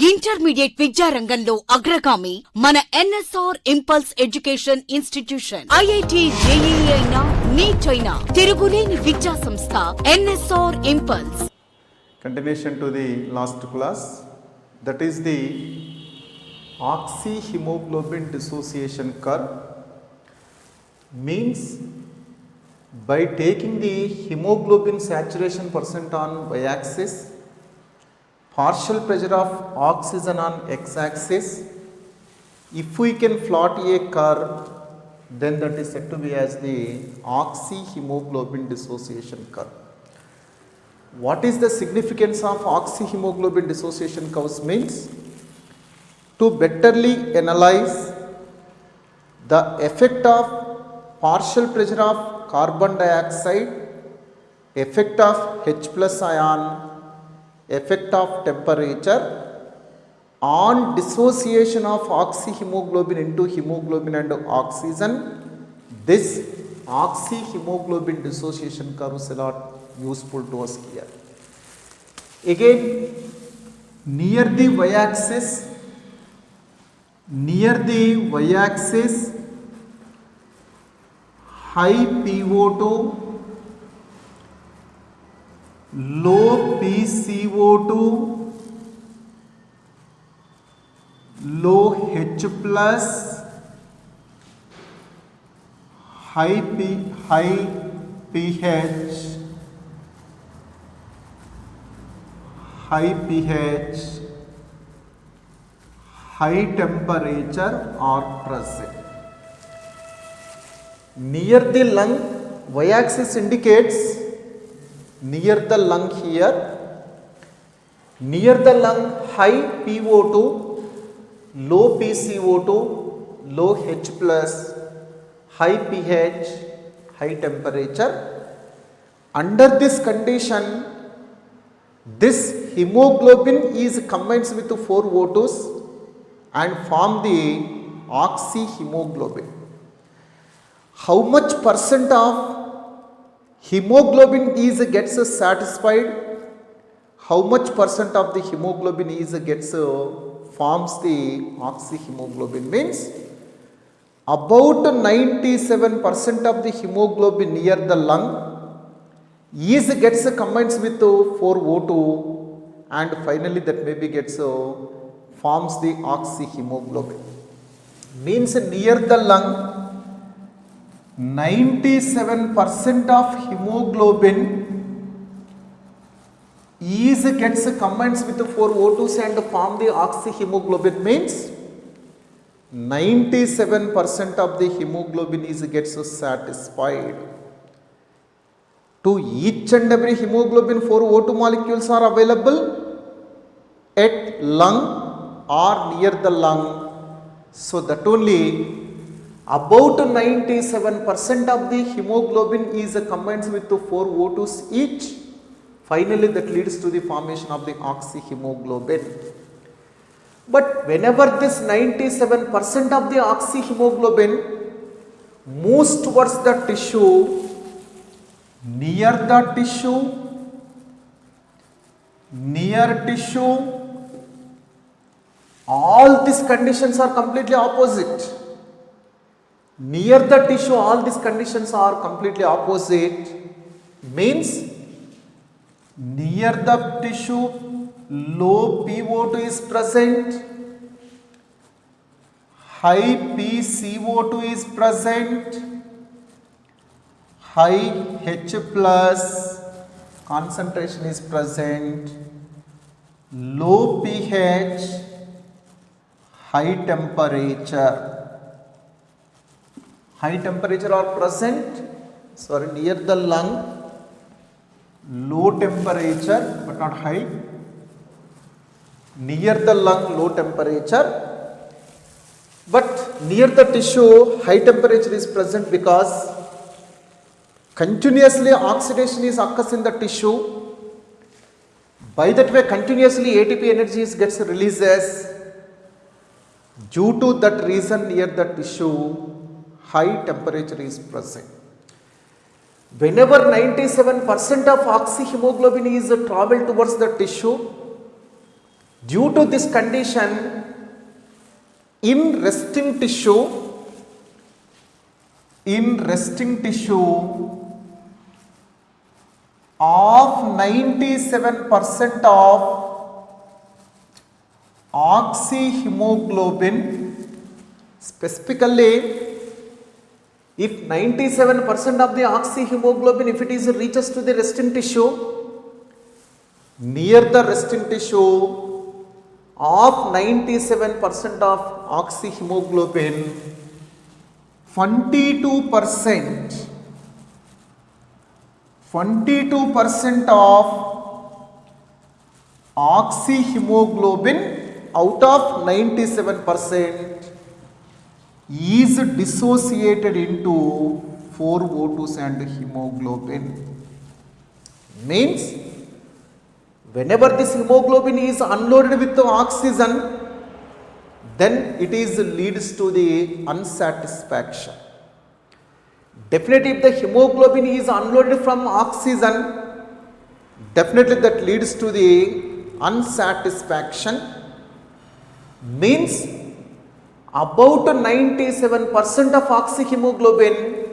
Intermediate విద్యారంగంలో అగ్రగామి మన NSR impulse education institution. IIT JEE అయినా నీట్ అయినా తిరుగులేని విద్యా సంస్థ NSR impulse. Continuation to the last class, that is the oxyhemoglobin dissociation curve. Means by taking the hemoglobin saturation percent on y-axis, partial pressure of oxygen on x-axis, if we can plot a curve, then that is said to be as the oxyhemoglobin dissociation curve. What is the significance of oxyhemoglobin dissociation curves? Means to betterly analyze the effect of partial pressure of carbon dioxide, effect of H plus ion, effect of temperature on dissociation of oxyhemoglobin into hemoglobin and oxygen. This oxyhemoglobin dissociation curve is a lot useful to us here. Again, near the y-axis, high PO2, low PCO2, low H plus, high pH, high temperature are present. Near the lung, y-axis indicates near the lung here. Near the lung, high PO2, low PCO2, low H plus, high pH, high temperature. Under this condition, this hemoglobin is combines with 4 O2s and form the oxyhemoglobin. How much percent of hemoglobin is gets satisfied? How much percent of the hemoglobin is gets forms the oxyhemoglobin? Means about 97% of the hemoglobin near the lung is gets combines with 4 O2 and finally that maybe gets forms the oxyhemoglobin. Means near the lung 97% of hemoglobin is gets combines with 4 O2s and form the oxyhemoglobin. Means 97% of the hemoglobin is gets satisfied. To each and every hemoglobin 4 O2 molecules are available at lung or near the lung. So that only about 97% of the hemoglobin is combined with 4 O2s each. Finally that leads to the formation of the oxyhemoglobin. But whenever this 97% of the oxyhemoglobin moves towards the tissue, near tissue, all these conditions are completely opposite. Near the tissue, all these conditions are completely opposite. Means near the tissue, low PO2 is present, high PCO2 is present, high H plus concentration is present, low pH, high temperature are present. Sorry, near the lung, low temperature but not high. Near the lung, low temperature, but near the tissue, high temperature is present because continuously oxidation is occurs in the tissue. By that way, continuously ATP energy gets releases. Due to that reason, near the tissue, high temperature is present. Whenever 97% of oxyhemoglobin is travel towards the tissue, Due to this condition, in resting tissue of 97% of oxyhemoglobin, specifically if 97% of the oxyhemoglobin, if it is reaches to the resting tissue, near the resting tissue of 97% of oxyhemoglobin, 22% of oxyhemoglobin out of 97% is dissociated into 4O2s and hemoglobin. Means whenever this hemoglobin is unloaded with the oxygen, then it is leads to the unsatisfaction. Definitely if the hemoglobin is unloaded from oxygen, definitely that leads to the unsatisfaction. Means about 97% of oxyhemoglobin,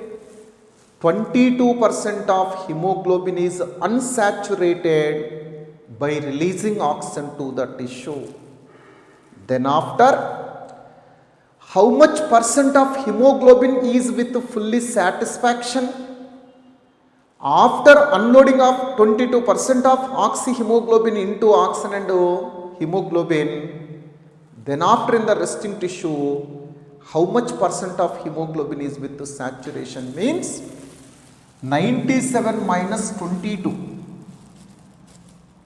22% of hemoglobin is unsaturated by releasing oxygen to the tissue. Then after, how much percent of hemoglobin is with fully satisfaction? After unloading of 22% of oxyhemoglobin into oxygen and hemoglobin, then after in the resting tissue, how much percent of hemoglobin is with the saturation? Means 97 minus 22.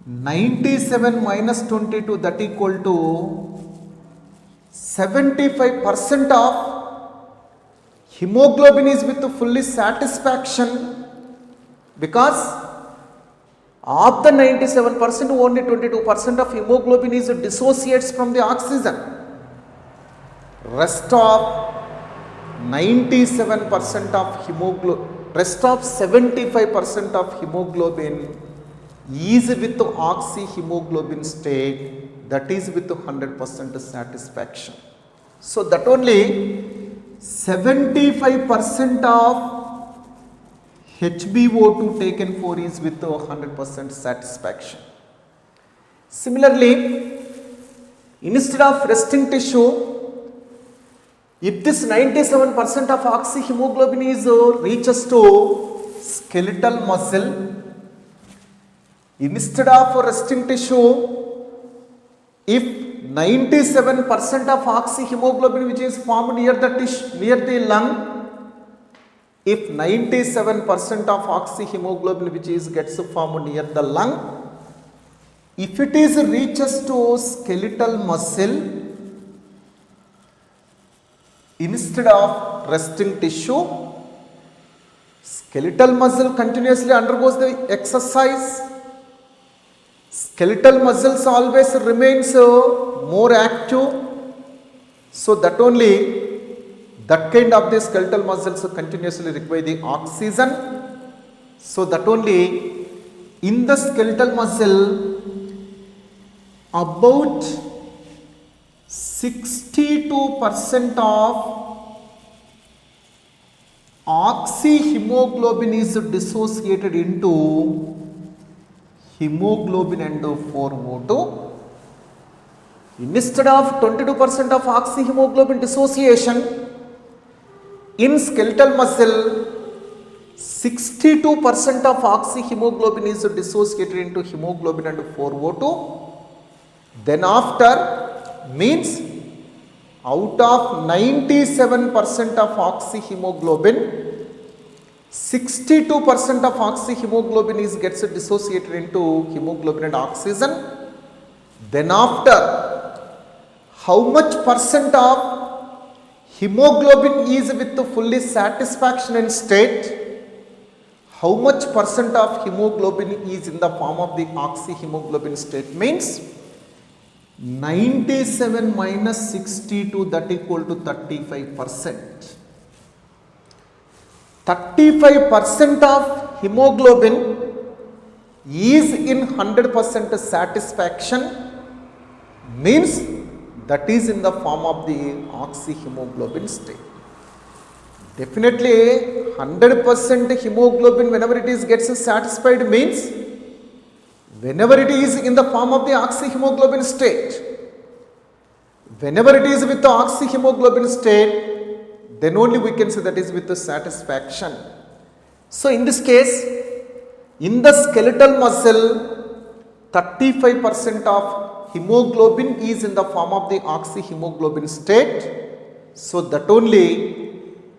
97 minus 22, that equal to 75% of hemoglobin is with fully satisfaction, because of the 97% only 22% of hemoglobin is dissociates from the oxygen. Rest of 97% of hemoglobin, rest of 75% of hemoglobin is with the oxyhemoglobin state, that is with 100% satisfaction. So that only 75% of HbO2 taken for is with 100% satisfaction. Similarly, instead of resting tissue, if this 97% of oxyhemoglobin is reaches to skeletal muscle, instead of resting tissue, if 97% of oxyhemoglobin which is formed near the tissue, near the lung, if 97% of oxyhemoglobin which is gets formed near the lung, if it is reaches to skeletal muscle, instead of resting tissue, skeletal muscle continuously undergoes the exercise. Skeletal muscles always remains more active, so that only that kind of the skeletal muscles continuously require the oxygen. So that only in the skeletal muscle about 62% of oxyhemoglobin is dissociated into hemoglobin and 4O2. Instead of 22% of oxyhemoglobin dissociation, in skeletal muscle 62% of oxyhemoglobin is dissociated into hemoglobin and 4O2. Then after, means out of 97% of oxyhemoglobin, 62% of oxyhemoglobin is gets dissociated into hemoglobin and oxygen. Then after, how much percent of hemoglobin is with the fully satisfaction in state? How much percent of hemoglobin is in the form of the oxyhemoglobin state? Means 97 minus 62, that equal to 35%. 35% of hemoglobin is in 100% satisfaction, means that is in the form of the oxyhemoglobin state. Definitely 100% hemoglobin whenever it is gets satisfied means whenever it is in the form of the oxyhemoglobin state. Whenever it is with the oxyhemoglobin state, then only we can say that is with the satisfaction. So in this case, in the skeletal muscle, 35% of hemoglobin is in the form of the oxyhemoglobin state. So that only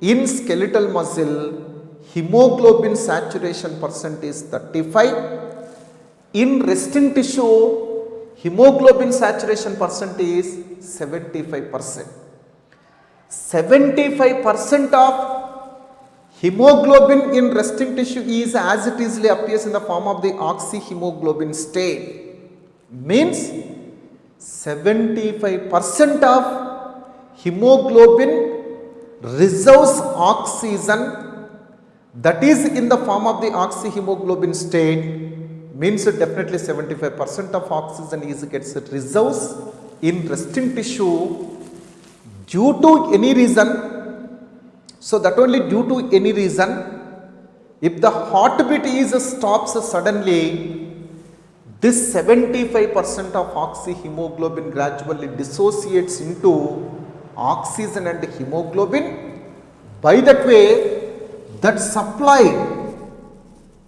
in skeletal muscle, hemoglobin saturation percent is 35. In resting tissue, hemoglobin saturation percent is 75%. 75% of hemoglobin in resting tissue is as it easily appears in the form of the oxyhemoglobin state. Means 75% of hemoglobin reserves oxygen, that is in the form of the oxyhemoglobin state. Means definitely 75% of oxygen is gets reserves in resting tissue due to any reason. So that only due to any reason, if the heartbeat is stops suddenly, this 75% of oxyhemoglobin gradually dissociates into oxygen and hemoglobin. By that way, that supply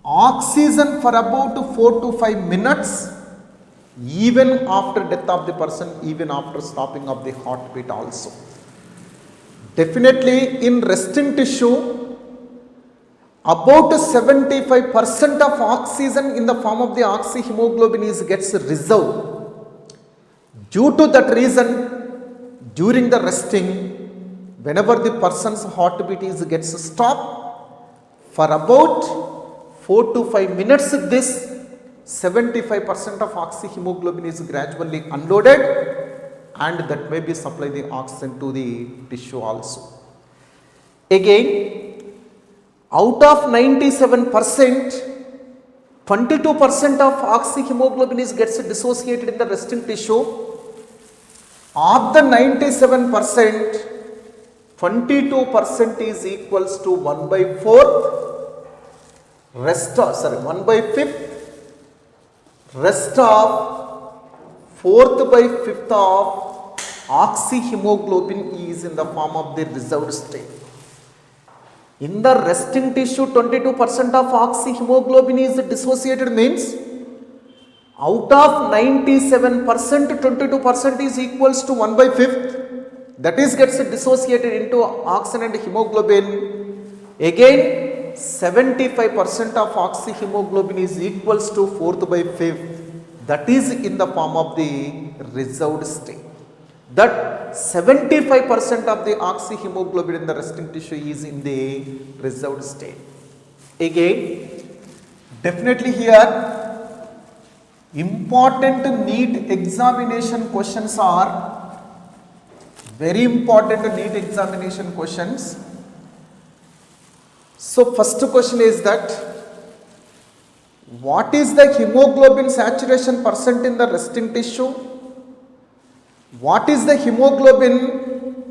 oxygen for about 4 to 5 minutes even after death of the person, even after stopping of the heartbeat also. Definitely in resting tissue, about 75% of oxygen in the form of the oxyhemoglobin is gets reserved. Due to that reason, during the resting, whenever the person's heartbeat is gets stopped, for about 4 to 5 minutes, this 75% of oxyhemoglobin is gradually unloaded, and that may be supply the oxygen to the tissue also. Again, out of 97%, 22% of oxyhemoglobin is gets dissociated in the resting tissue. Of the 97%, 22% is equals to 1/4, 1/5, rest of 4/5 of oxyhemoglobin is in the form of the reserved state. In the resting tissue, 22% of oxyhemoglobin is dissociated, means out of 97%, 22% is equals to 1/5. That is gets dissociated into oxygen and hemoglobin. Again, 75% of oxyhemoglobin is equals to 4/5. That is in the form of the reserved state. That 75% of the oxyhemoglobin in the resting tissue is in the reserved state. Again, definitely here important NEET examination questions are very important NEET examination questions. So first question is that what is the hemoglobin saturation percent in the resting tissue? What is the hemoglobin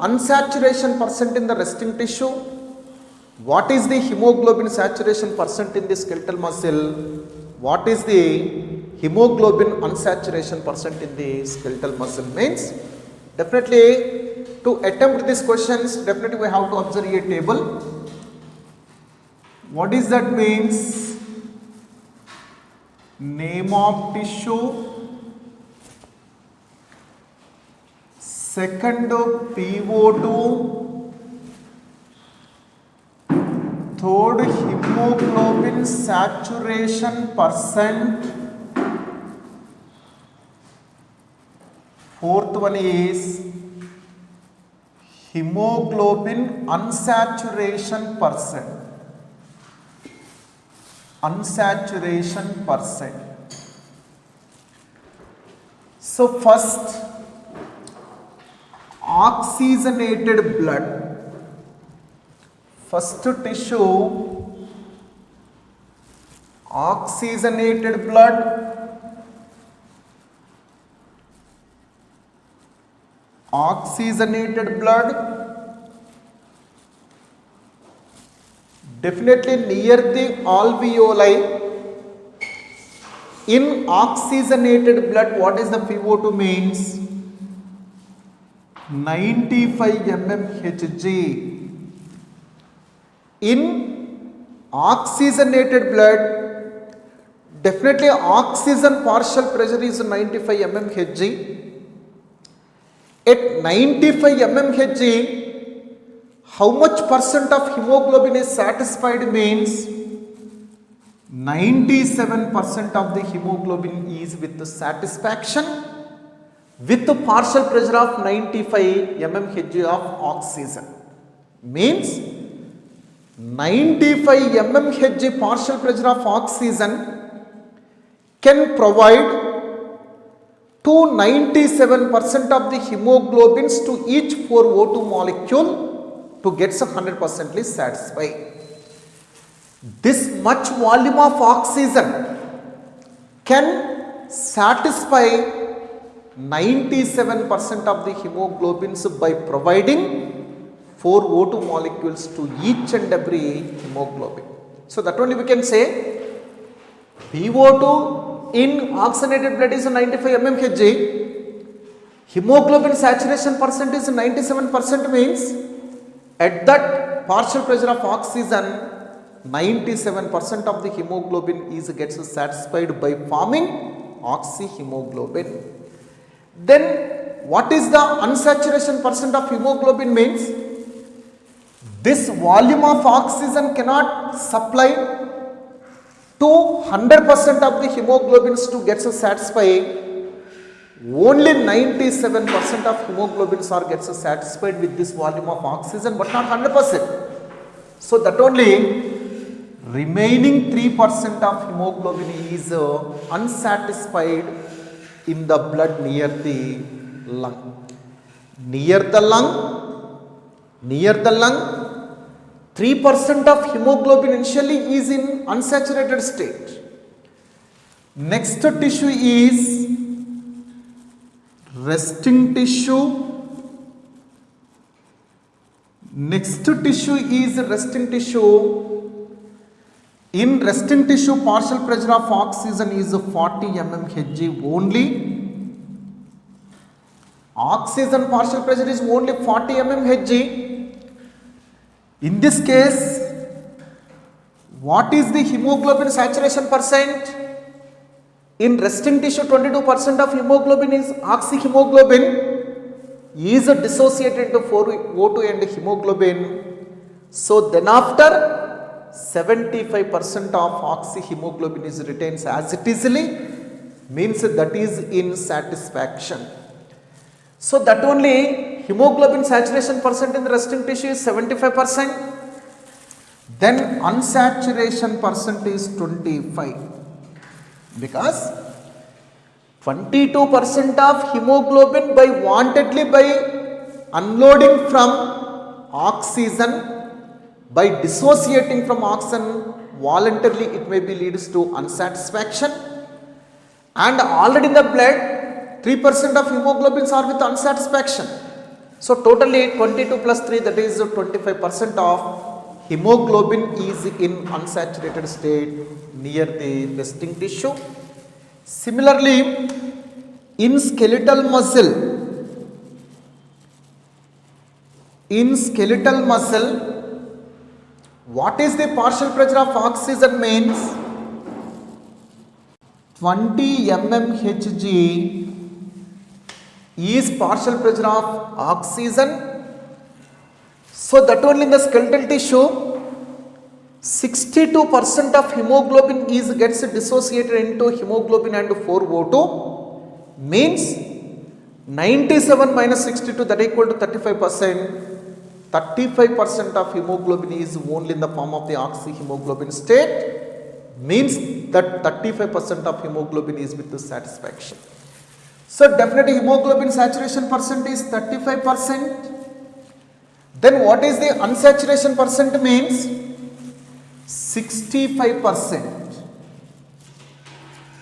unsaturation percent in the resting tissue? What is the hemoglobin saturation percent in the skeletal muscle? What is the hemoglobin unsaturation percent in the skeletal muscle? Means definitely to attempt these questions, definitely we have to observe a table. What is that means? Name of tissue, second PO2, third hemoglobin saturation percent, fourth one is hemoglobin unsaturation percent. Unsaturation percent. So first, oxygenated blood. First tissue, oxygenated blood. oxygenated blood, definitely near the alveoli. In oxygenated blood, what is the PO2 means? 95 mmHg. In oxygenated blood, definitely oxygen partial pressure is 95 mmHg. At 95 mmHg, how much percent of hemoglobin is satisfied means 97% of the hemoglobin is with the satisfaction with the partial pressure of 95 mmHg of oxygen. Means 95 mmHg partial pressure of oxygen can provide to 97% of the hemoglobins to each 4O2 molecule to get 100% satisfied. This much volume of oxygen can satisfy 97% of the hemoglobins by providing 4O2 molecules to each and every hemoglobin. So that only we can say PO2 in oxygenated blood is 95 mmHg. Hemoglobin saturation percent is 97% means at that partial pressure of oxygen 97% of the hemoglobin is gets satisfied by forming oxyhemoglobin. Then what is the unsaturation percent of hemoglobin means? This volume of oxygen cannot supply to 100% of the hemoglobins to get satisfied. Only 97% of hemoglobins are gets satisfied with this volume of oxygen, but not 100%. So that only remaining 3% of hemoglobin is unsatisfied in the blood near the lung. Near the lung, 3% of hemoglobin initially is in unsaturated state. Next tissue is resting tissue. Next tissue is resting tissue. In resting tissue, partial pressure of oxygen is 40 mmHg only. Oxygen partial pressure is only 40 mmHg. In this case, what is the hemoglobin saturation percent? In resting tissue, 22% of hemoglobin is oxyhemoglobin is dissociated to 4O2 and hemoglobin. So then after 75% of oxyhemoglobin is retains as it easily, means that is in satisfaction. So that only hemoglobin saturation percent in the resting tissue is 75%. Then unsaturation percent is 25, because 22% of hemoglobin by wantedly by unloading from oxygen, by dissociating from oxygen voluntarily, it may be leads to unsatisfaction. And already in the blood 3% of hemoglobins are with unsatisfaction. So totally 22 plus 3, that is 25% of hemoglobin is in unsaturated state near the resting tissue. Similarly, in skeletal muscle, what is the partial pressure of oxygen means? 20 mmHg is partial pressure of oxygen. So that only in the skeletal tissue, 62% of hemoglobin is gets dissociated into hemoglobin and 4O2, means 97 minus 62, that equal to 35%. 35% of hemoglobin is only in the form of the oxyhemoglobin state, means that 35% of hemoglobin is with the satisfaction. So definitely hemoglobin saturation percent is 35%. Then what is the unsaturation percent means? 65%.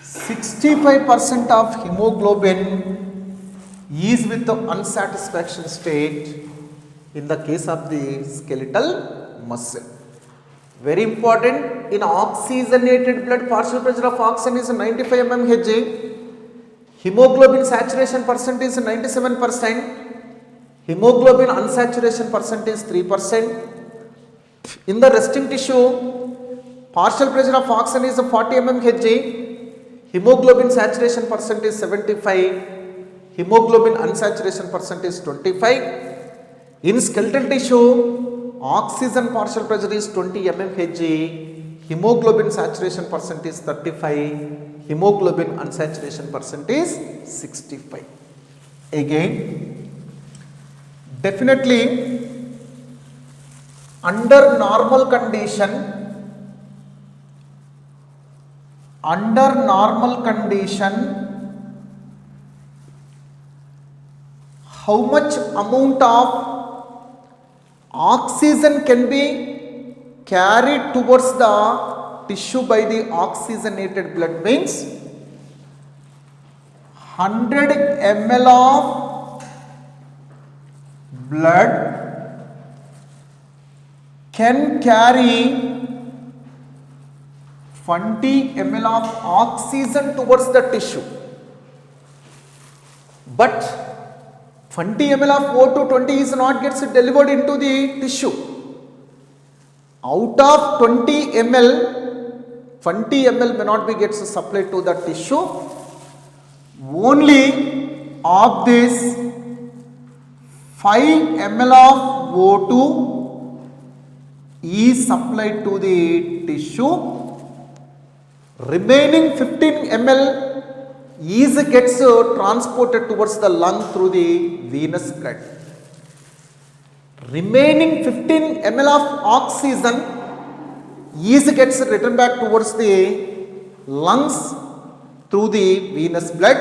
65% of hemoglobin is with the unsatisfaction state in the case of the skeletal muscle. Very important, in oxygenated blood, partial pressure of oxygen is 95 mmHg, hemoglobin saturation percent is 97%, hemoglobin unsaturation percent is 3%. In the resting tissue, partial pressure of oxygen is 40 mmHg, hemoglobin saturation percent is 75, hemoglobin unsaturation percent is 25. In skeletal tissue, oxygen partial pressure is 20 mmHg, hemoglobin saturation percent is 35, hemoglobin unsaturation percent is 65. Again, definitely under normal condition, how much amount of oxygen can be carried towards the tissue by the oxygenated blood means 100 ml of blood can carry 20 ml of oxygen towards the tissue, but 20 ml of O2 20 is not gets delivered into the tissue. Out of 20 ml may not be gets supplied to the tissue. Only of this 5 ml of O2 is supplied to the tissue. Remaining 15 ml is gets transported towards the lung through the venous blood. Remaining 15 ml of oxygen is gets returned back towards the lungs through the venous blood.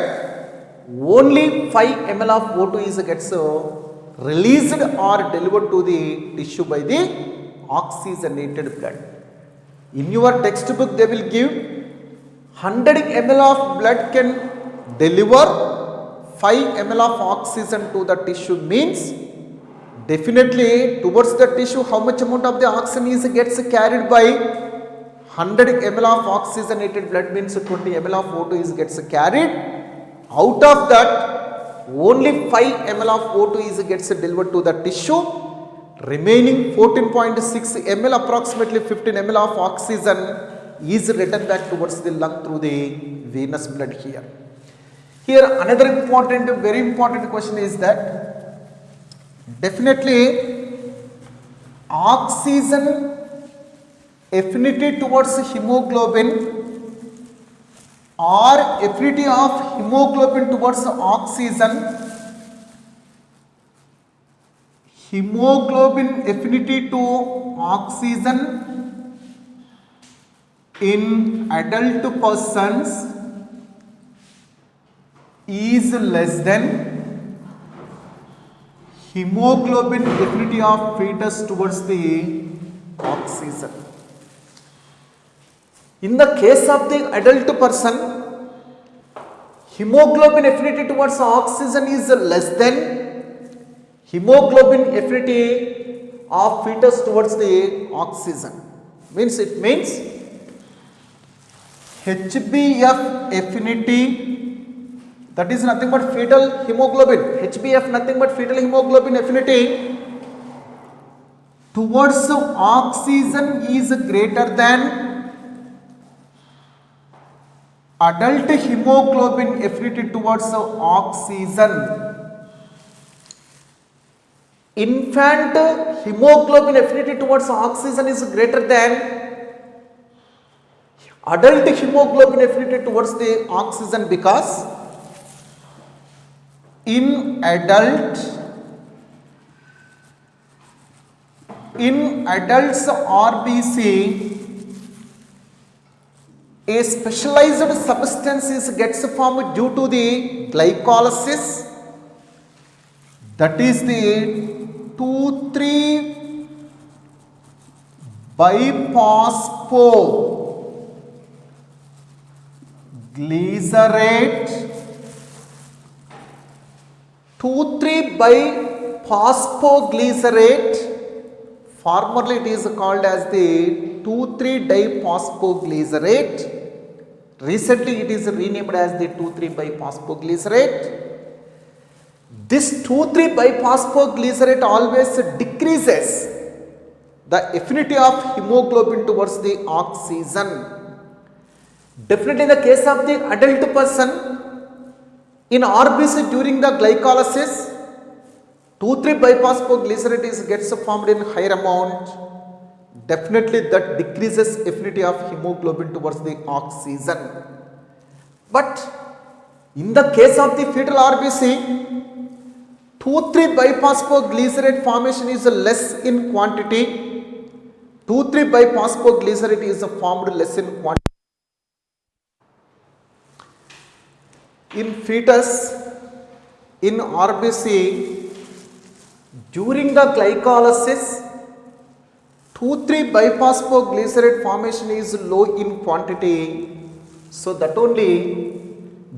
Only 5 ml of O2 is gets released or delivered to the tissue by the oxygenated blood. In your textbook they will give 100 ml of blood can deliver 5 ml of oxygen to the tissue means definitely towards the tissue how much amount of the oxygen is gets carried by 100 ml of oxygenated blood means 20 ml of O2 is gets carried. Out of that only 5 ml of O2 is gets delivered to the tissue. Remaining 14.6 ml approximately 15 ml of oxygen is returned back towards the lung through the venous blood here. Here another important, very important question is that definitely oxygen affinity towards hemoglobin or affinity of hemoglobin towards oxygen, hemoglobin affinity to oxygen in adult persons is less than hemoglobin affinity of fetus towards the oxygen. In the case of the adult person, hemoglobin affinity towards oxygen is less than hemoglobin affinity of fetus towards the oxygen. Means it means HbF affinity, that is nothing but fetal hemoglobin, HbF nothing but fetal hemoglobin affinity towards oxygen is greater than adult hemoglobin affinity towards oxygen. Infant hemoglobin affinity towards oxygen is greater than adult hemoglobin affinity towards the oxygen because in adults RBC a specialized substance is gets formed due to the glycolysis, that is the 2,3-biphospho-glycerate 2,3-biphosphoglycerate, formerly it is called as the 2,3-diphosphoglycerate. Recently it is renamed as the 2,3-biphosphoglycerate. This 2,3-biphosphoglycerate always decreases the affinity of hemoglobin towards the oxygen. Definitely in the case of the adult person, in RBC during the glycolysis, 2,3-biphosphoglycerate gets formed in higher amount. Definitely that decreases affinity of hemoglobin towards the oxygen. But in the case of the fetal RBC, 2,3-biphosphoglycerate formation is less in quantity. 2,3-biphosphoglycerate is formed less in quantity. In fetus, in RBC, during the glycolysis, 2,3-biphosphoglycerate formation is low in quantity. So that only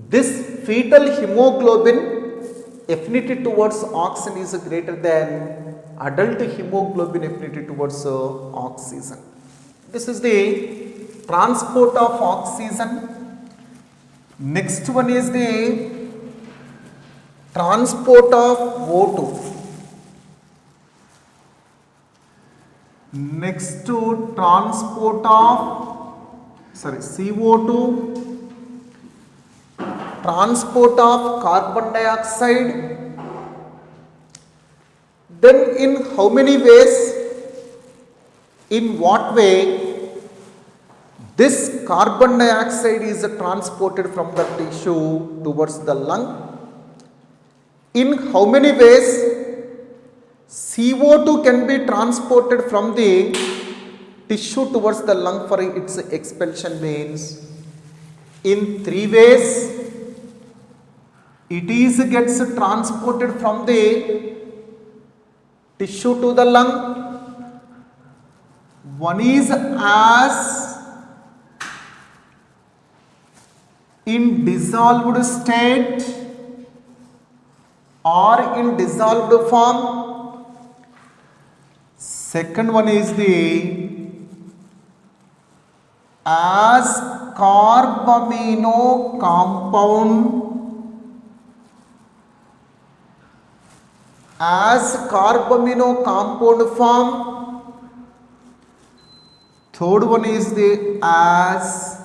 this fetal hemoglobin affinity towards oxygen is greater than adult hemoglobin affinity towards oxygen. This is the transport of oxygen. Next one is the transport of O2. Next to transport of CO2, transport of carbon dioxide. Then in how many ways, in what way this carbon dioxide is transported from the tissue towards the lung? In how many ways CO2 can be transported from the tissue towards the lung for its expulsion means? In 3 ways it gets transported from the tissue to the lung. One is as in dissolved state or in dissolved form. Second one is the as carbamino compound, as carbamino compound form. Third one is the as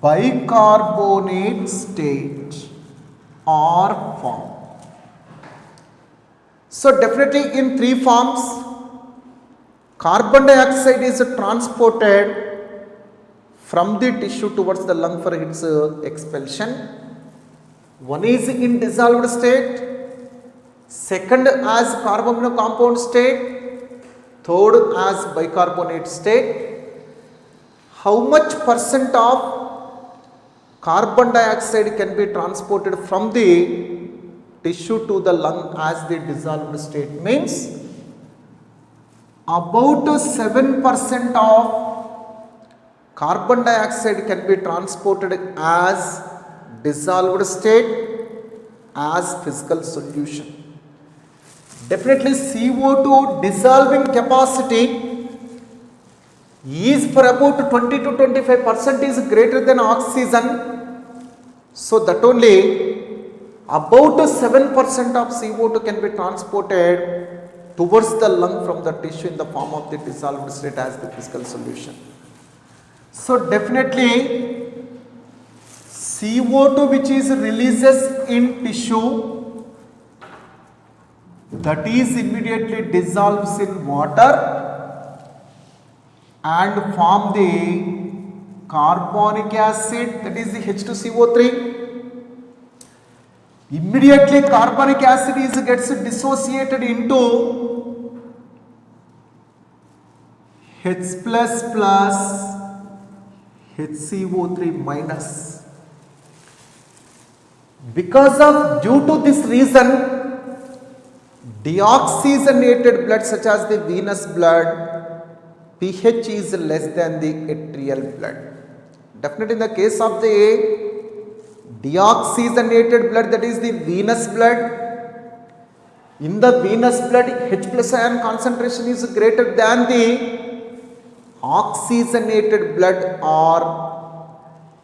bicarbonate state or form. So definitely in 3 forms carbon dioxide is transported from the tissue towards the lung for its expulsion. One is in dissolved state, second as carbamino compound state, third as bicarbonate state. How much percent of carbon dioxide can be transported from the tissue to the lung as the dissolved state means about 7% of carbon dioxide can be transported as dissolved state as physical solution. Definitely CO2 dissolving capacity is for about 20 to 25% is greater than oxygen. So that only about 7% of CO2 can be transported towards the lung from the tissue in the form of the dissolved state as the physical solution. So definitely CO2 which is releases in tissue, that is immediately dissolves in water and form the carbonic acid, that is the H2CO3. Immediately carbonic acid gets dissociated into H plus plus HCO3 minus. Because of due to this reason, deoxygenated blood such as the venous blood pH is less than the arterial blood. Definitely in the case of the deoxygenated blood, that is the venous blood. In the venous blood, H plus ion concentration is greater than the oxygenated blood or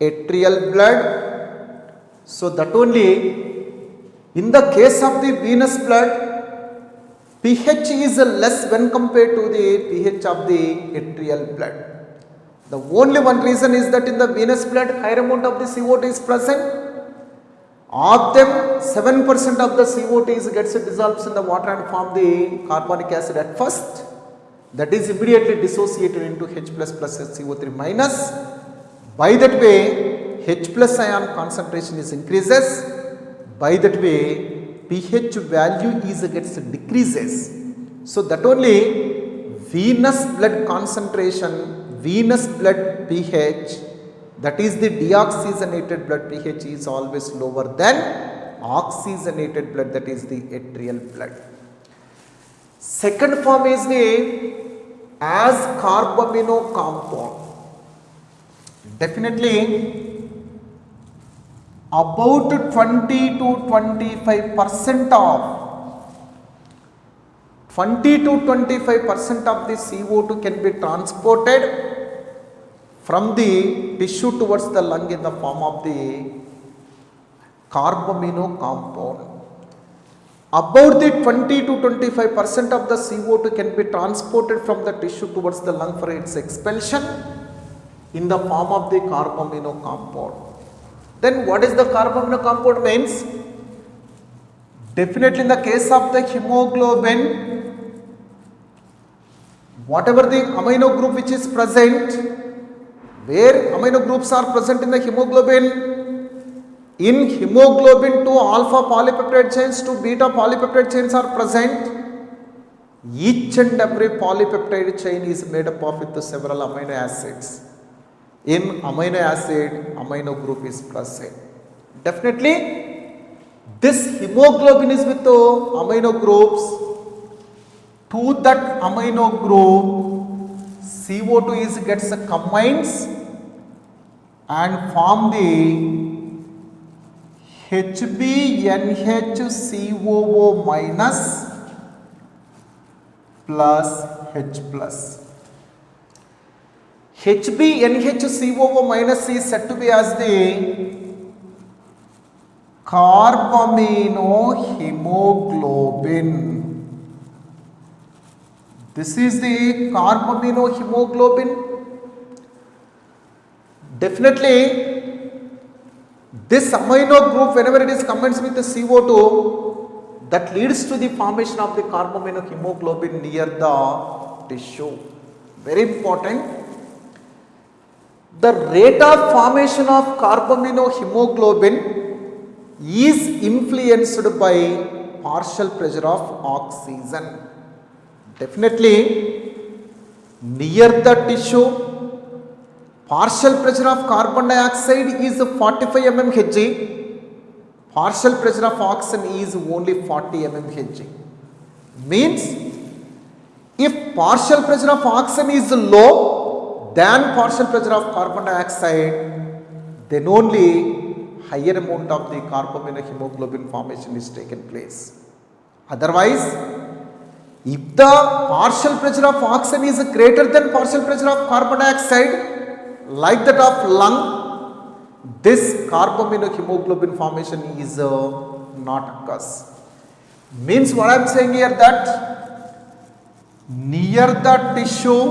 arterial blood. So that only in the case of the venous blood, pH is less when compared to the pH of the arterial blood. The only one reason is that in the venous blood, higher amount of the CO2 is present. Of them, 7% of the CO2 gets dissolved in the water and form the carbonic acid at first. That is immediately dissociated into H plus CO3 minus. By that way, H plus ion concentration is increases. By that way, pH value is gets decreases. So that only venous blood concentration, venous blood pH, that is the deoxygenated blood pH is always lower than oxygenated blood, that is the arterial blood. Second form is the as carbamino compound. Definitely about 20 to 25% of 20 to 25% of the CO2 can be transported from the tissue towards the lung in the form of the carbamino compound. About the 20 to 25% of the CO2 can be transported from the tissue towards the lung for its expulsion in the form of the carbamino compound. Then what is the carbamino compound means? Definitely in the case of the hemoglobin, whatever the amino group which is present, where amino groups are present in the hemoglobin, in hemoglobin 2 alpha polypeptide chains to beta polypeptide chains are present. Each and every polypeptide chain is made up of with several amino acids. In amino acid, amino group is present. Definitely, this hemoglobin is with the amino groups. To that amino group, CO2 is gets combines and form the HbNHCOO minus plus H plus. HbNHCOO minus is said to be as the carbamino hemoglobin. This is the carbamino hemoglobin. Definitely, this amino group, whenever it is combines with the CO2, that leads to the formation of the carbamino hemoglobin near the tissue. Very important. The rate of formation of carbamino hemoglobin is influenced by partial pressure of oxygen. Definitely, near the tissue, partial pressure of carbon dioxide is 45 mmHg, partial pressure of oxygen is only 40 mmHg. Means, if partial pressure of oxygen is low than partial pressure of carbon dioxide, then only higher amount of the carbamino hemoglobin formation is taken place. Otherwise, if the partial pressure of oxygen is greater than partial pressure of carbon dioxide, like that of lung, this carbamino hemoglobin formation is not occurs. Means what I am saying here that near the tissue,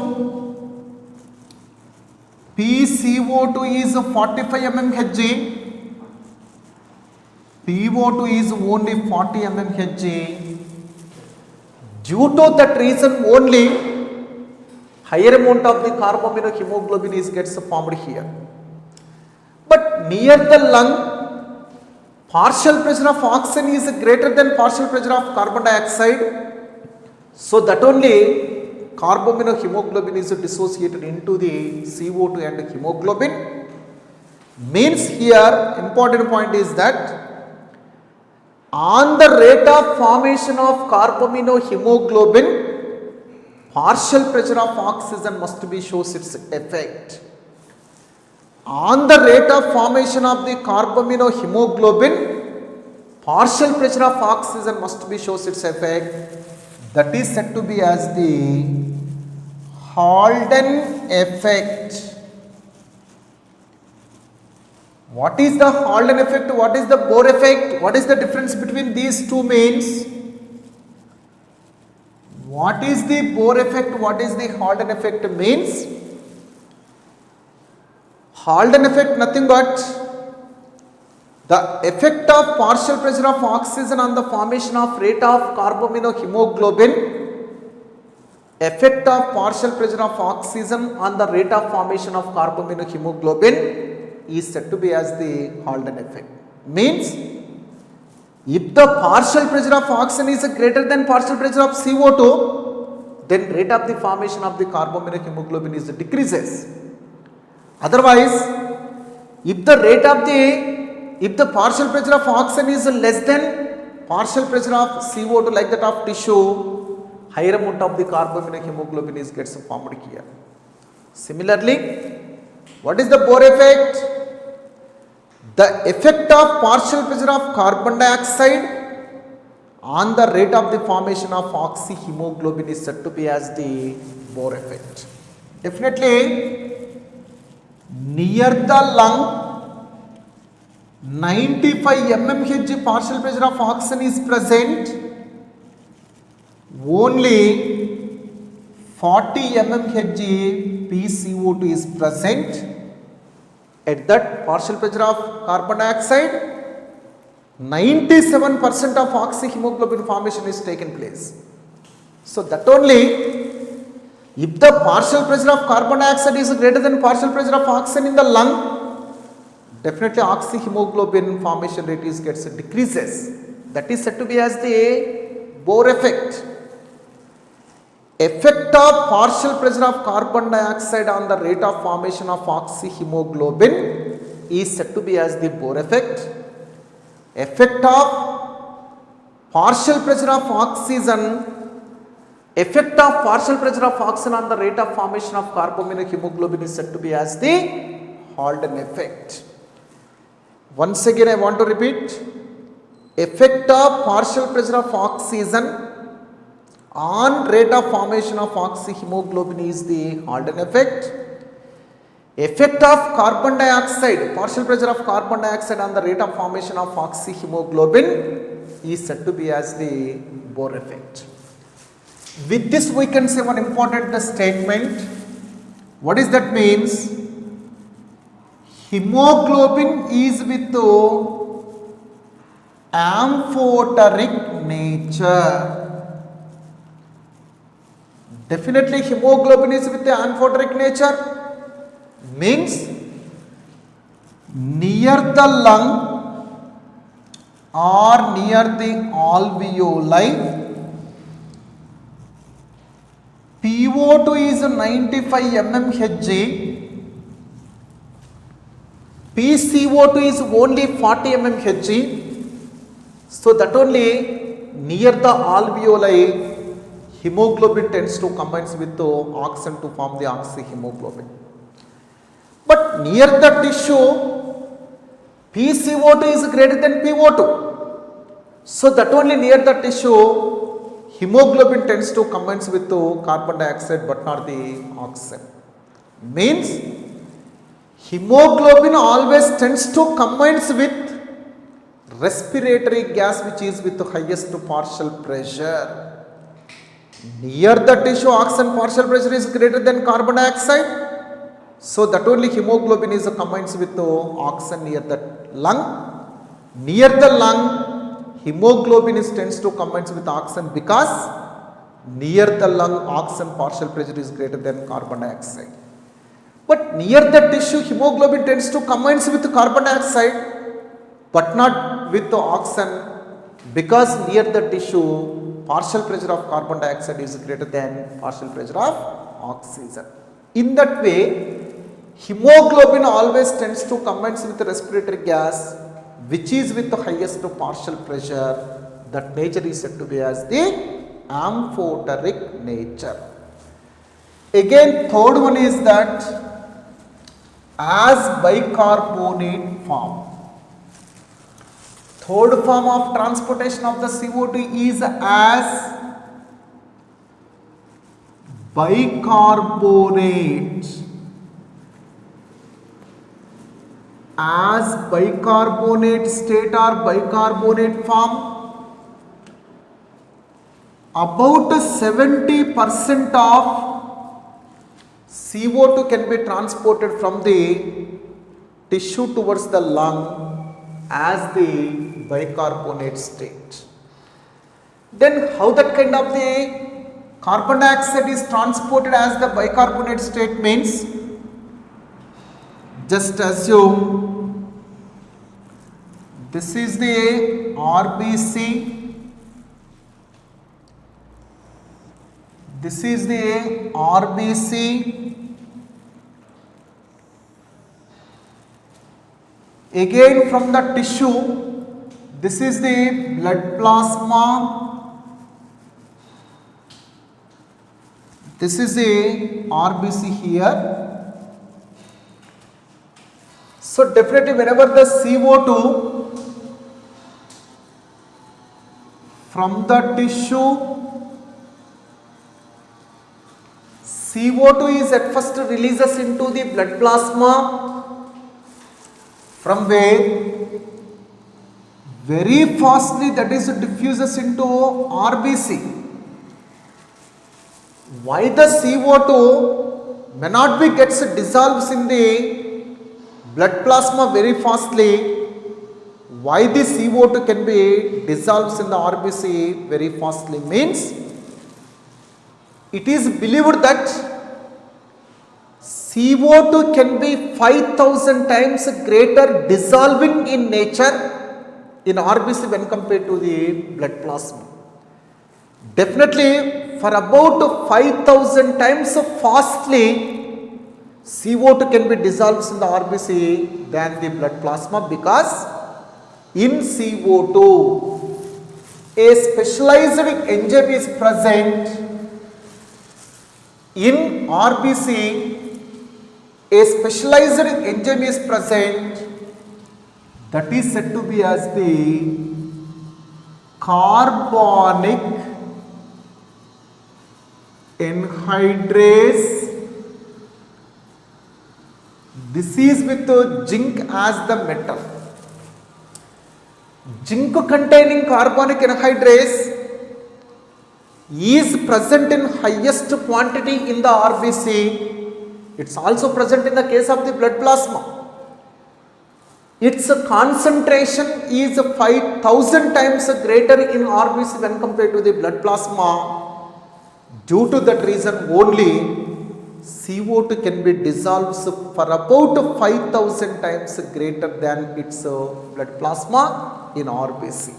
PCO2 is 45 mmHg, PO2 is only 40 mmHg. Due to that reason only, higher amount of the carbamino hemoglobin is gets formed here. But near the lung, partial pressure of oxygen is greater than partial pressure of carbon dioxide. So that only carbamino hemoglobin is dissociated into the CO2 and hemoglobin. Means here important point is that on the rate of formation of carbamino hemoglobin, partial pressure of oxygen must be shows its effect. on the rate of formation of the carbaminohemoglobin, partial pressure of oxygen must be shows its effect. That is said to be as the Halden effect. What is the Halden effect? What is the Bohr effect? What is the difference between these two means? What is the Bohr effect? What is the Halden effect means? Halden effect nothing but the effect of partial pressure of oxygen on the formation of rate of carbaminohemoglobin. Effect of partial pressure of oxygen on the rate of formation of carbaminohemoglobin is said to be as the Halden effect. Means, if the partial pressure of oxygen is greater than partial pressure of CO2, then rate of the formation of the carbaminohemoglobin is decreases. Otherwise, if the partial pressure of oxygen is less than partial pressure of CO2 like that of tissue, higher amount of the carbaminohemoglobin is gets formed here. Similarly, what is the Bohr effect? The effect of partial pressure of carbon dioxide on the rate of the formation of oxyhemoglobin is said to be as the Bohr effect. Definitely, near the lung, 95 mmHg partial pressure of oxygen is present. Only 40 mmHg PCO2 is present. At that partial pressure of carbon dioxide, 97% of oxyhemoglobin formation is taken place. So that only, if the partial pressure of carbon dioxide is greater than partial pressure of oxygen in the lung, definitely oxyhemoglobin formation rate gets decreases. That is said to be as the Bohr effect. Effect of partial pressure of carbon dioxide on the rate of formation of oxyhemoglobin is said to be as the Bohr effect. Effect of partial pressure of oxygen, effect of partial pressure of oxygen on the rate of formation of carbaminohemoglobin is said to be as the Halden effect. Once again I want to repeat, effect of partial pressure of oxygen on rate of formation of oxyhemoglobin is the Halden effect. Effect of carbon dioxide, partial pressure of carbon dioxide on the rate of formation of oxyhemoglobin is said to be as the Bohr effect. With this we can say one important statement. What is that means? Hemoglobin is with amphoteric nature. Definitely hemoglobin is with the amphoteric nature. Means near the lung or near the alveoli, PO2 is 95 mmHg, PCO2 is only 40 mmHg. So that only near the alveoli, hemoglobin tends to combine with the oxygen to form the oxyhemoglobin. But near the tissue, PCO2 is greater than PO2. So that only near the tissue, hemoglobin tends to combine with the carbon dioxide but not the oxygen. Means hemoglobin always tends to combine with respiratory gas which is with the highest partial pressure. Near the tissue, oxygen partial pressure is greater than carbon dioxide. So that only hemoglobin is combines with the oxygen near the lung. Near the lung, hemoglobin tends to combine with oxygen because near the lung, oxygen partial pressure is greater than carbon dioxide. But near the tissue, hemoglobin tends to combine with carbon dioxide but not with the oxygen because near the tissue, partial pressure of carbon dioxide is greater than partial pressure of oxygen. In that way, hemoglobin always tends to combine with the respiratory gas which is with the highest partial pressure. That nature is said to be as the amphoteric nature. Again, third one is that as bicarbonate form. Third form of transportation of the CO2 is as bicarbonate. As bicarbonate state or bicarbonate form, about 70% of CO2 can be transported from the tissue towards the lung as the bicarbonate state. Then how that kind of the carbon dioxide is transported as the bicarbonate state means, just assume this is the RBC, this is the RBC, again from the tissue, this is the blood plasma, this is the RBC here. So definitely whenever the CO2 from the tissue, CO2 is at first releases into the blood plasma, from where very fastly that is diffuses into RBC. Why the CO2 may not be gets dissolves in the blood plasma very fastly? Why the CO2 can be dissolves in the RBC very fastly means, it is believed that CO2 can be 5,000 times greater dissolving in nature in RBC when compared to the blood plasma. Definitely for about 5,000 times fastly CO2 can be dissolved in the RBC than the blood plasma, because in CO2 a specialized enzyme is present. In RBC a specialized enzyme is present that is said to be as the carbonic anhydrase. This is with zinc as the metal. Zinc containing carbonic anhydrase is present in highest quantity in the RBC. It's also present in the case of the blood plasma. Its concentration is 5,000 times greater in RBC when compared to the blood plasma. Due to that reason only CO2 can be dissolved for about 5,000 times greater than its blood plasma in RBC.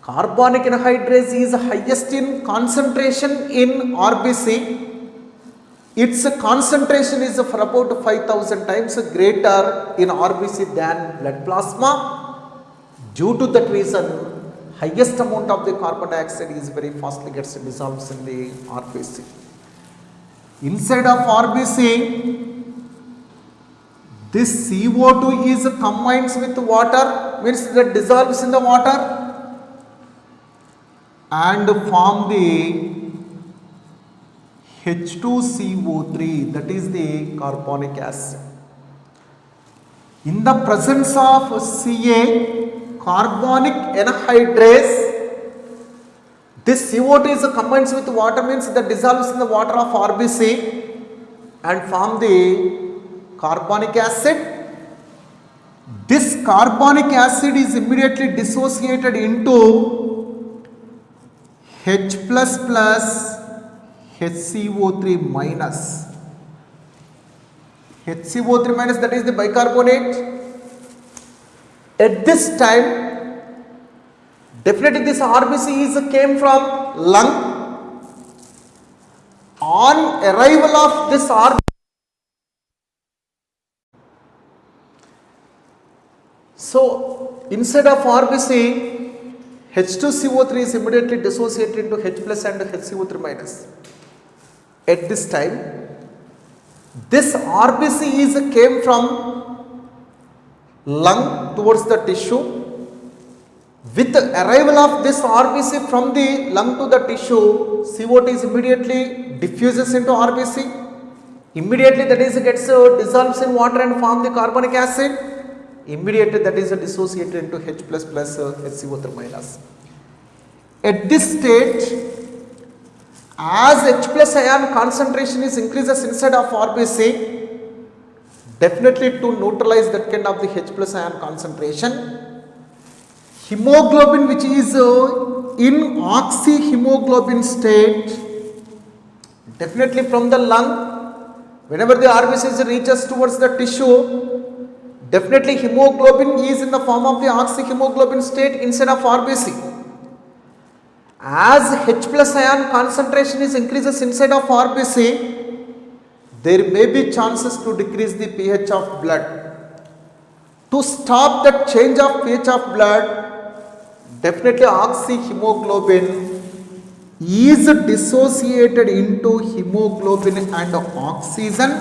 Carbonic anhydrase is highest in concentration in RBC. Its concentration is for about 5,000 times greater in RBC than blood plasma. Due to that reason, highest amount of the carbon dioxide is very fastly gets dissolved in the RBC. Inside of RBC, this CO2 is combines with water, means that dissolves in the water and form the H2CO3, that is the carbonic acid. In the presence of Ca, carbonic anhydrase, this CO2 is combines with water, means that dissolves in the water of RBC and form the carbonic acid. This carbonic acid is immediately dissociated into H++ HCO3 minus. HCO3 minus, that is the bicarbonate. At this time, definitely this RBC came from lung. On arrival of this RBC, so inside of RBC, H2CO3 is immediately dissociated into H+ and HCO3 minus. At this time, This RBC came from lung towards the tissue. With the arrival of this RBC from the lung to the tissue, CO2 is immediately diffuses into RBC. Immediately that is gets dissolves in water and form the carbonic acid. Immediately that is dissociated into H plus HCO3 minus. At this stage, as H plus ion concentration is increases inside of RBC, definitely to neutralize that kind of the H plus ion concentration, hemoglobin which is in oxyhemoglobin state, definitely from the lung, whenever the RBC reaches towards the tissue, definitely hemoglobin is in the form of the oxyhemoglobin state inside of RBC. As H plus ion concentration is increases inside of RBC, there may be chances to decrease the pH of blood. To stop that change of pH of blood, definitely oxyhemoglobin is dissociated into hemoglobin and oxygen.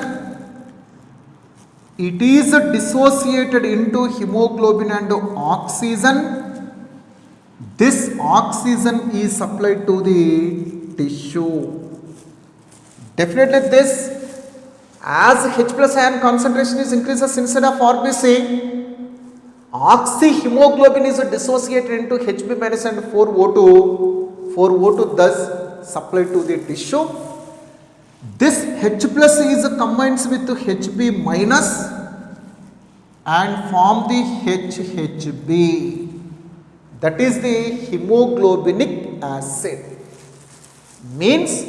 It is dissociated into hemoglobin and oxygen. This oxygen is supplied to the tissue. Definitely this, as H plus ion concentration is increases inside of RBC, oxyhemoglobin is dissociated into Hb minus and 4O2. 4O2 thus supplied to the tissue. This H plus is combines with Hb minus and form the HHB. That is the hemoglobinic acid. Means,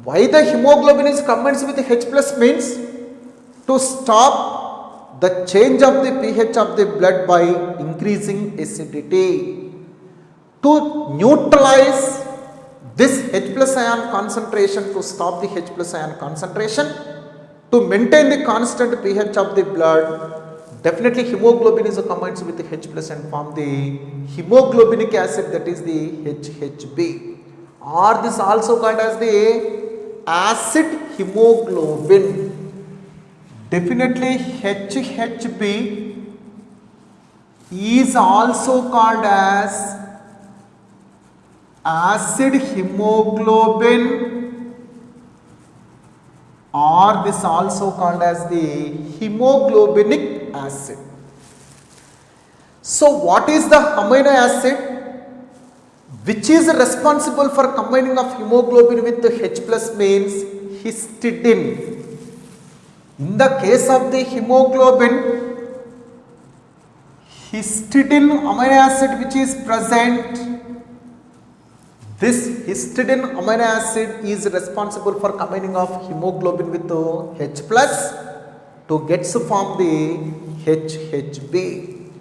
why the hemoglobin is combines with H plus means to stop the change of the pH of the blood by increasing acidity. To neutralize this H plus ion concentration, to stop the H plus ion concentration, to maintain the constant pH of the blood, definitely hemoglobin is combines with H plus and form the hemoglobinic acid, that is the HHB, or this also called as the acid hemoglobin. Definitely HHB is also called as acid hemoglobin, or this also called as the hemoglobinic acid. So what is the amino acid which is responsible for combining of hemoglobin with the H plus means histidine. In the case of the hemoglobin, histidine amino acid which is present, this histidine amino acid is responsible for combining of hemoglobin with the H plus to get to form the HHB.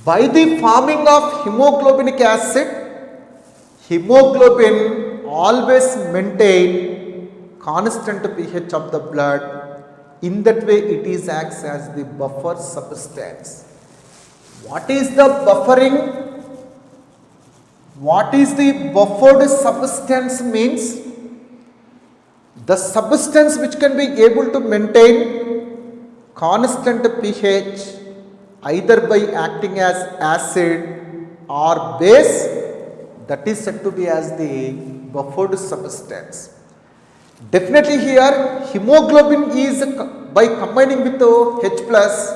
By the forming of hemoglobinic acid, hemoglobin always maintain constant pH of the blood. In that way, it is acts as the buffer substance. What is the buffering? What is the buffered substance means? The substance which can be able to maintain constant pH either by acting as acid or base, that is said to be as the buffered substance. Definitely here hemoglobin is by combining with the H plus,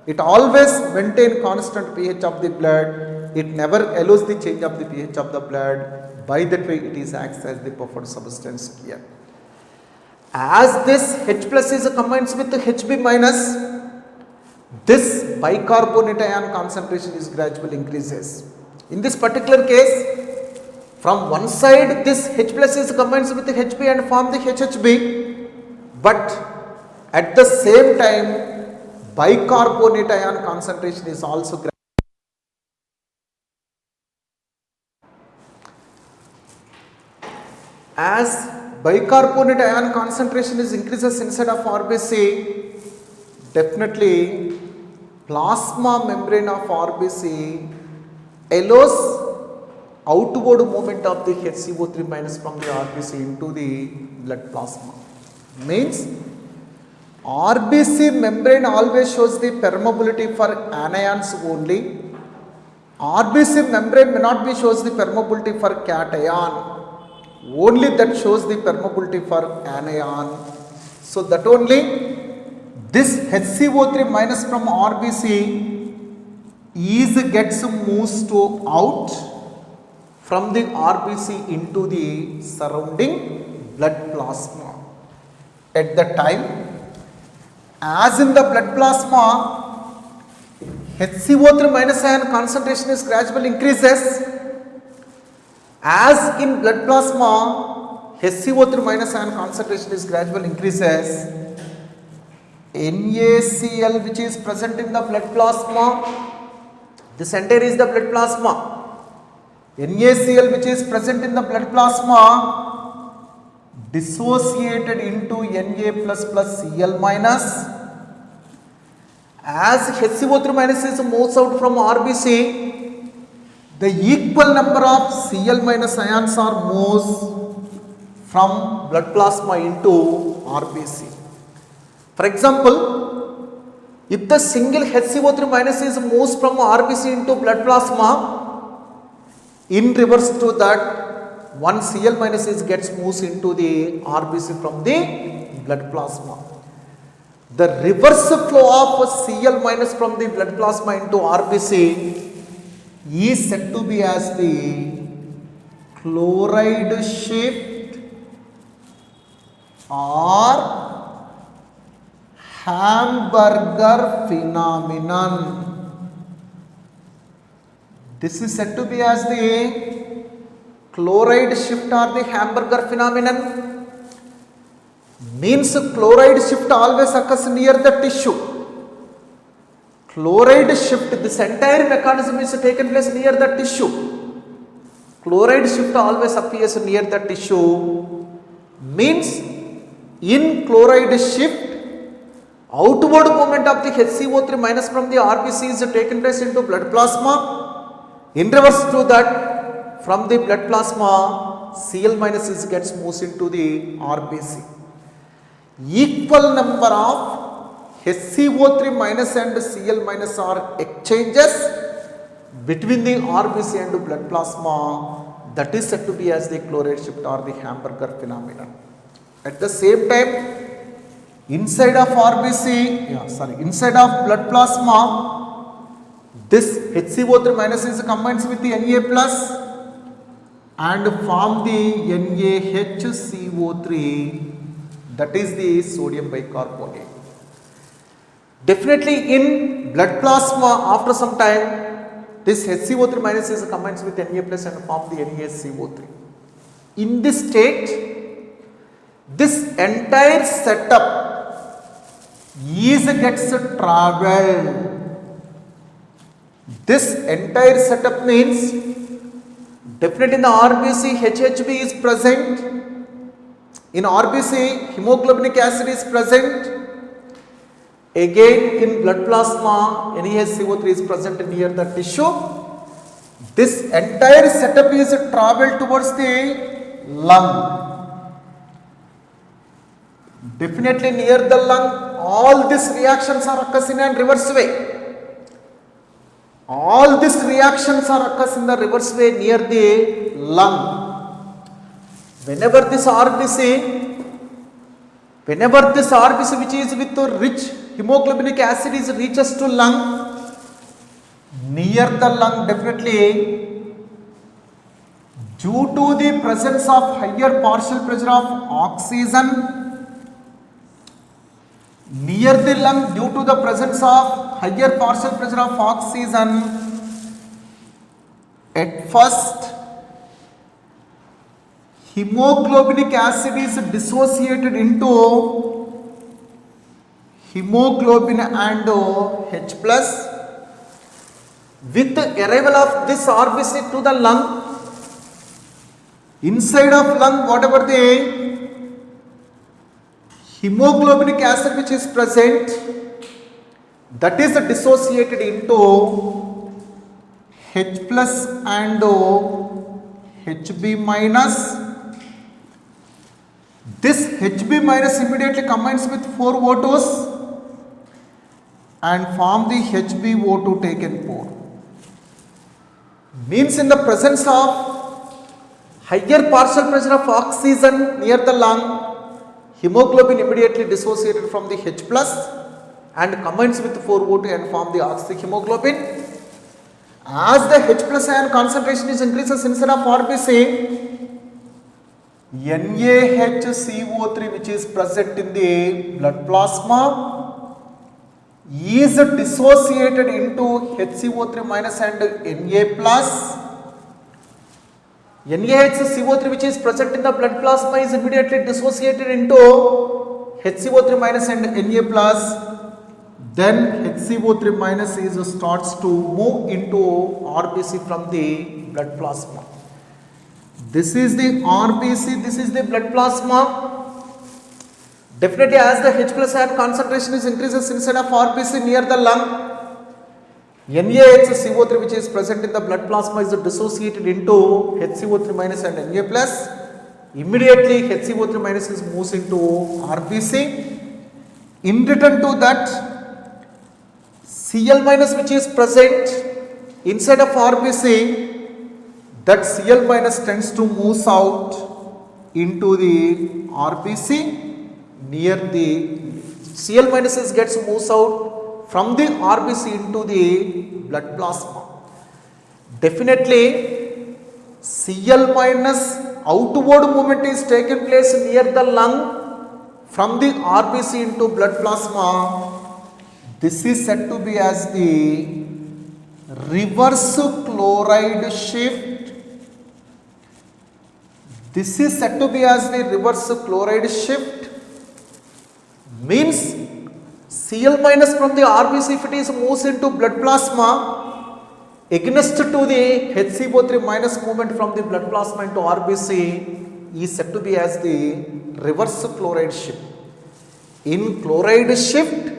it always maintain constant pH of the blood. It never allows the change of the pH of the blood. By that way it is acts as the buffered substance here. As this H plus is combines with the Hb minus, this bicarbonate ion concentration is gradually increases. In this particular case, from one side this H plus is combines with the Hb and form the HHB, but at the same time bicarbonate ion concentration is also as bicarbonate ion concentration is increases inside of RBC, definitely plasma membrane of RBC allows outward movement of the HCO3 minus from the RBC into the blood plasma. Means RBC membrane always shows the permeability for anions only. RBC membrane may not be shows the permeability for cation. Only that shows the permeability for anion. So that only this HCO3 minus from RBC gets moves to out from the RBC into the surrounding blood plasma. At the time, as in the blood plasma, HCO3 minus ion concentration is gradually increases. As in blood plasma, HCO3 minus ion concentration is gradually increases. NaCl which is present in the blood plasma, this entire is the blood plasma. NaCl which is present in the blood plasma dissociated into Na plus plus Cl minus. As HCO3 minus is moves out from RBC, the equal number of Cl minus ions are moves from blood plasma into RBC. For example, if the single HCO3 minus is moves from RBC into blood plasma, in reverse to that, one Cl minus is gets moves into the RBC from the blood plasma. The reverse flow of Cl minus from the blood plasma into RBC is said to be as the chloride shift or Hamburger phenomenon. This is said to be as the chloride shift or the Hamburger phenomenon. Means chloride shift always occurs near the tissue. Chloride shift, this entire mechanism is taken place near the tissue. Chloride shift always appears near the tissue. Means in chloride shift, outward movement of the HCO3 minus from the RBC is taken place into blood plasma. In reverse to that, from the blood plasma, Cl minus gets moves into the RBC. Equal number of HCO3 minus and Cl minus are exchanges between the RBC and blood plasma. That is said to be as the chloride shift or the Hamburger phenomenon. At the same time, inside of RBC, inside of blood plasma, this HCO3 minus is combines with the Na plus and form the NaHCO3, that is the sodium bicarbonate. Definitely in blood plasma, after some time, this HCO3 minus is combines with Na plus and form the NaCO3. In this state, this entire setup gets traveled. This entire setup means definitely in the RBC HHB is present. In RBC hemoglobinic acid is present. Again in blood plasma NaCO3 is present near the tissue. This entire setup is traveled towards the lung. Definitely near the lung, all these reactions are occurs in a reverse way. All these reactions are occurs in the reverse way near the lung. Whenever this RBC which is with rich hemoglobinic acid is reaches to lung, near the lung definitely due to the presence of higher partial pressure of oxygen, near the lung due to the presence of higher partial pressure of oxygen, at first hemoglobinic acid is dissociated into hemoglobin and H plus. With the arrival of this RBC to the lung, inside of lung whatever the hemoglobinic acid which is present, that is dissociated into H plus and HB minus. This Hb minus immediately combines with 4 O2s and form the HbO2 taken pour. Means in the presence of higher partial pressure of oxygen near the lung, hemoglobin immediately dissociated from the H plus and combines with 4O2 and form the oxyhemoglobin. As the H plus ion concentration is increases inside of RBC, NaHCO3 which is present in the blood plasma is dissociated into HCO3 minus and Na plus. NaHCO3 which is present in the blood plasma is immediately dissociated into HCO3 minus and Na plus. Then HCO3 minus starts to move into RBC from the blood plasma. This is the RBC, this is the blood plasma. Definitely as the H plus ion concentration is increases inside of RBC near the lung, NaHCO3 which is present in the blood plasma is dissociated into HCO3 minus and Na plus. Immediately HCO3 minus moves into RBC. In return to that, Cl minus which is present inside of RBC, that Cl minus tends to move out into the RBC near the Cl minus gets moves out from the RBC into the blood plasma. Definitely Cl minus outward movement is taken place near the lung from the RBC into blood plasma. This is said to be as the reverse chloride shift. This is said to be as the reverse chloride shift. Means Cl minus from the RBC if it is moves into blood plasma against to the HCO3 minus movement from the blood plasma into RBC is said to be as the reverse chloride shift. In chloride shift,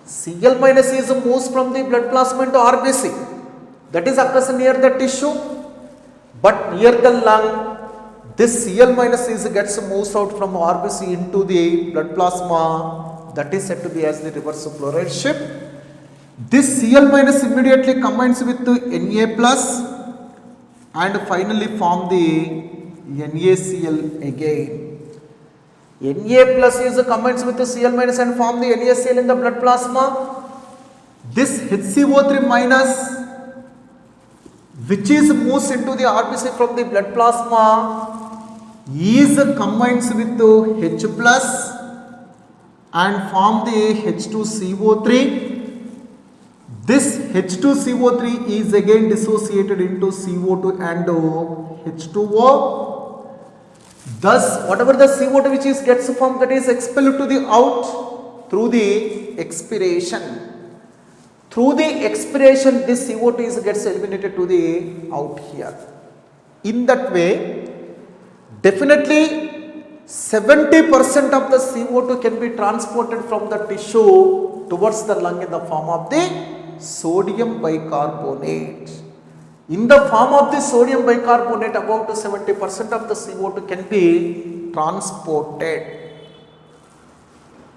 Cl minus moves from the blood plasma into RBC. That is occurs near the tissue, but near the lung, this Cl minus gets moves out from RBC into the blood plasma. That is said to be as the reverse chloride shift. This Cl minus immediately combines with the Na plus and finally form the NaCl again. Na plus combines with the Cl minus and form the NaCl in the blood plasma. This HCO3 minus which is moves into the RBC from the blood plasma is combines with the H plus and form the H2CO3. This H2CO3 is again dissociated into CO2 and H2O. Thus, whatever the CO2 which is gets formed, that is expelled to the out through the expiration. Through the expiration, this CO2 gets eliminated to the out here. In that way, definitely 70% of the CO2 can be transported from the tissue towards the lung in the form of the sodium bicarbonate. In the form of the sodium bicarbonate, about 70% of the CO2 can be transported.